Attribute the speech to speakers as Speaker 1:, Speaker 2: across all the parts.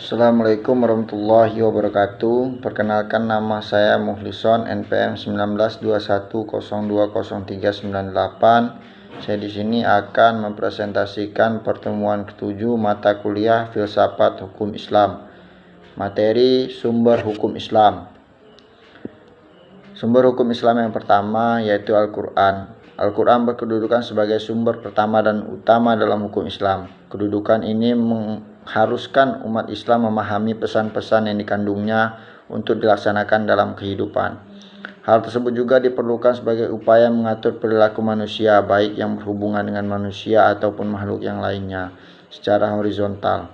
Speaker 1: Assalamualaikum warahmatullahi wabarakatuh. Perkenalkan, nama saya Muhlison, NPM 1921020398. Saya di sini akan mempresentasikan pertemuan ketujuh mata kuliah Filsafat Hukum Islam. Materi sumber hukum Islam. Sumber hukum Islam yang pertama yaitu Al-Quran. Al-Quran berkedudukan sebagai sumber pertama dan utama dalam hukum Islam. Kedudukan ini mengharuskan umat Islam memahami pesan-pesan yang dikandungnya untuk dilaksanakan dalam kehidupan. Hal tersebut juga diperlukan sebagai upaya mengatur perilaku manusia, baik yang berhubungan dengan manusia ataupun makhluk yang lainnya, secara horizontal.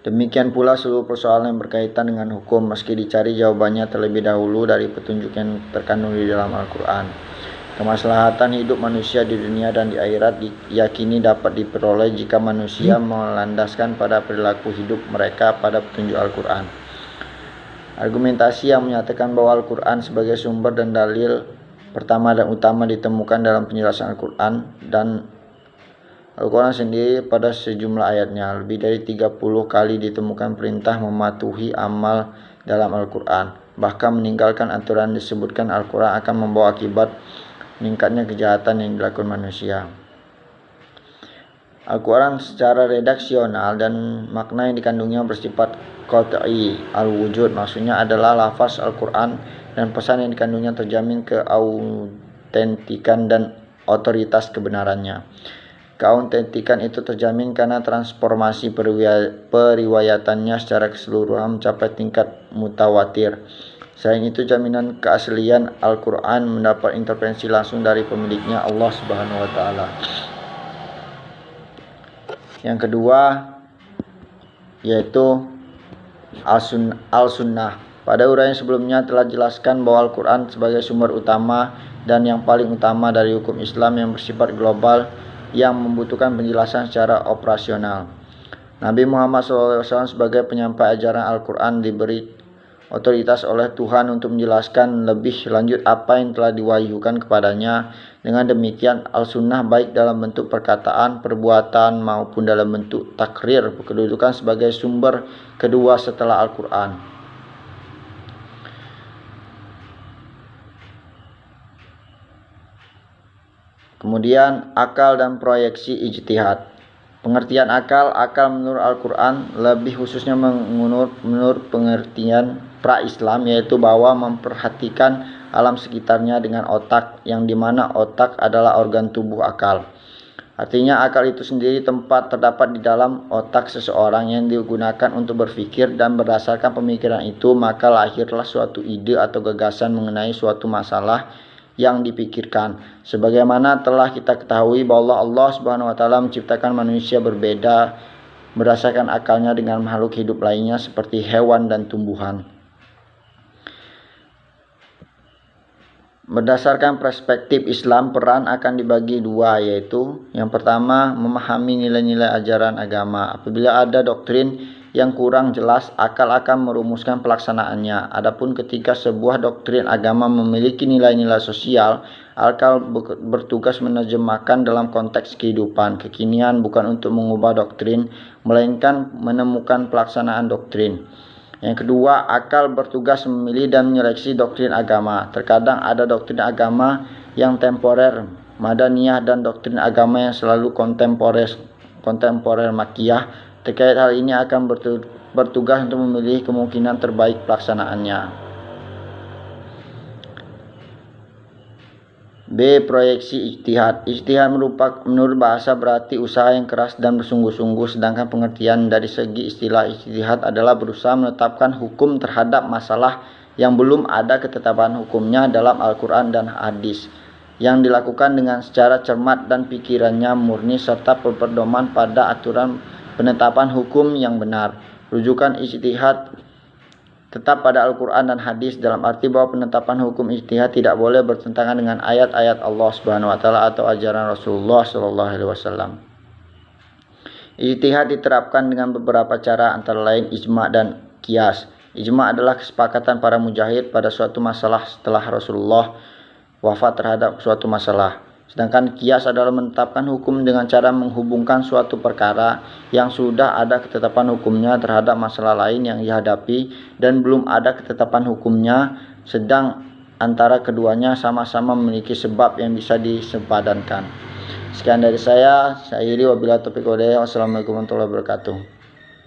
Speaker 1: Demikian pula seluruh persoalan yang berkaitan dengan hukum, meski dicari jawabannya terlebih dahulu dari petunjuk yang terkandung di dalam Al-Quran. Kemaslahatan hidup manusia di dunia dan di akhirat diyakini dapat diperoleh jika manusia melandaskan pada perilaku hidup mereka pada petunjuk Al-Quran. Argumentasi yang menyatakan bahwa Al-Quran sebagai sumber dan dalil pertama dan utama ditemukan dalam penjelasan Al-Quran, dan Al-Quran sendiri pada sejumlah ayatnya. Lebih dari 30 kali ditemukan perintah mematuhi amal dalam Al-Quran. Bahkan meninggalkan aturan disebutkan Al-Quran akan membawa akibat meningkatnya kejahatan yang dilakukan manusia. Al-Quran secara redaksional dan makna yang dikandungnya bersifat qat'i al-wujud, maksudnya adalah lafaz Al-Quran dan pesan yang dikandungnya terjamin keautentikan dan otoritas kebenarannya. Keautentikan itu terjamin karena transformasi periwayatannya secara keseluruhan mencapai tingkat mutawatir. Selain itu, jaminan keaslian Al-Quran mendapat intervensi langsung dari pemiliknya, Allah Subhanahu wa Ta'ala. Yang kedua yaitu Al-Sunnah. Pada uraian sebelumnya telah dijelaskan bahwa Al-Quran sebagai sumber utama dan yang paling utama dari hukum Islam yang bersifat global yang membutuhkan penjelasan secara operasional. Nabi Muhammad SAW sebagai penyampai ajaran Al-Quran diberi otoritas oleh Tuhan untuk menjelaskan lebih lanjut apa yang telah diwahyukan kepadanya. Dengan demikian, Al-Sunnah baik dalam bentuk perkataan, perbuatan maupun dalam bentuk takrir berkedudukan sebagai sumber kedua setelah Al-Quran. Kemudian, akal dan proyeksi ijtihad. Pengertian akal menurut Al-Quran, lebih khususnya menurut pengertian pra-Islam, yaitu bahwa memperhatikan alam sekitarnya dengan otak, yang dimana otak adalah organ tubuh akal. Artinya akal itu sendiri tempat terdapat di dalam otak seseorang yang digunakan untuk berpikir, dan berdasarkan pemikiran itu maka lahirlah suatu ide atau gagasan mengenai suatu masalah yang dipikirkan. Sebagaimana telah kita ketahui bahwa Allah Subhanahu wa Ta'ala menciptakan manusia berbeda berdasarkan akalnya dengan makhluk hidup lainnya seperti hewan dan tumbuhan. Berdasarkan perspektif Islam, peran akan dibagi dua, yaitu yang pertama, memahami nilai-nilai ajaran agama. Apabila ada doktrin yang kurang jelas, akal akan merumuskan pelaksanaannya. Adapun ketika sebuah doktrin agama memiliki nilai-nilai sosial, akal bertugas menerjemahkan dalam konteks kehidupan kekinian, bukan untuk mengubah doktrin, melainkan menemukan pelaksanaan doktrin. Yang kedua, akal bertugas memilih dan menyeleksi doktrin agama. Terkadang ada doktrin agama yang temporer, madaniyah, dan doktrin agama yang selalu kontemporer makiyah. Terkait hal ini akan bertugas untuk memilih kemungkinan terbaik pelaksanaannya. B. Proyeksi ijtihad. Ijtihad menurut bahasa berarti usaha yang keras dan bersungguh-sungguh, sedangkan pengertian dari segi istilah ijtihad adalah berusaha menetapkan hukum terhadap masalah yang belum ada ketetapan hukumnya dalam Al-Quran dan hadis, yang dilakukan dengan secara cermat dan pikirannya murni serta berpedoman pada aturan penetapan hukum yang benar. Rujukan ijtihad tetap pada Al-Quran dan hadis, dalam arti bahwa penetapan hukum ijtihad tidak boleh bertentangan dengan ayat-ayat Allah Subhanahu wa Ta'ala atau ajaran Rasulullah Sallallahu Alaihi Wasallam. Ijtihad diterapkan dengan beberapa cara, antara lain ijma' dan qiyas. Ijma' adalah kesepakatan para mujahid pada suatu masalah setelah Rasulullah wafat terhadap suatu masalah. Sedangkan kias adalah menetapkan hukum dengan cara menghubungkan suatu perkara yang sudah ada ketetapan hukumnya terhadap masalah lain yang dihadapi dan belum ada ketetapan hukumnya, sedang antara keduanya sama-sama memiliki sebab yang bisa disepadankan. Sekian dari saya akhiri, wabillahi taufiq wal hidayah. Wassalamualaikum warahmatullahi wabarakatuh.